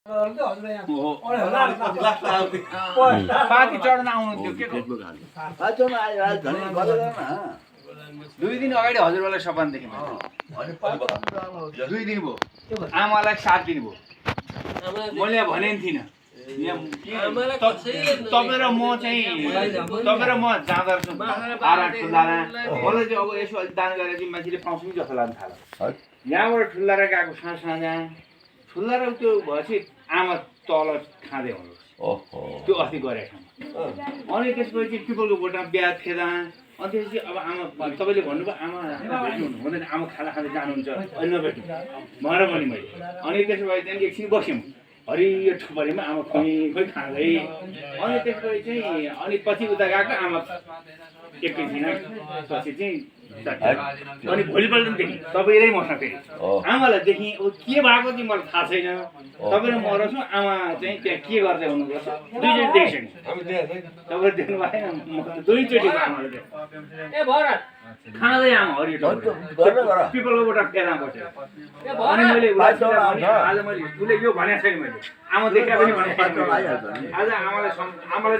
party चढ्न आउनु थियो के दुई दिन अगाडि हजुरबालाई सपना देखेँ 2 दिन भयो आमालाई 7 दिन भयो मैले भने थिइनँ तपाईँ र म चाहिँ तपाईँ र म जाँदा रहेछौँ आरा ठुल्लारा मलाई चाहिँ अब यसो अलिक दान गरेर चाहिँ मान्छेले पाउँछ नि जस्तो लाग्न थाल्यो यहाँबाट ठुल्लारा गएको साँझ ठुल्लारा त्यो भएपछि आमा तल खाँदै हुनु त्यो अस्ति गरेको ठाउँमा अनि त्यसपछि पिपलको बोटमा बिहा खेदा अनि त्यसपछि अब आमा तपाईँले भन्नुभयो आमा हुँदैन आमा खाना खाँदै जानुहुन्छ अहिले नभेट्नु भनेर पनि मैले अनि त्यसपछि त्यहाँदेखि एकछिन बस्यौँ हरियो ठुपरीमा आमा खोइ खाँदै अनि त्यसपछि चाहिँ अनि पछि उता गएको आमा एकैछिन पछि चाहिँ अनि भोलिपल्ट देखेँ तपाईँलाई मसँग फेरि आमालाई देखेँ अब के भएको चाहिँ मलाई थाहा छैन तपाईँ र म रहेछौँ आमा चाहिँ त्यहाँ के गर्दै हुनुपर्छ दुईचोटि देखिसक्यो तपाईँ देख्नु भएन म दुईचोटि आमाले खाँदै आमा हरियो पिपलकोबाट फेला बसेर अनि मैले आज मैले उसले यो भनेको छैन मैले आमा देख्दा पनि भने आज आमालाई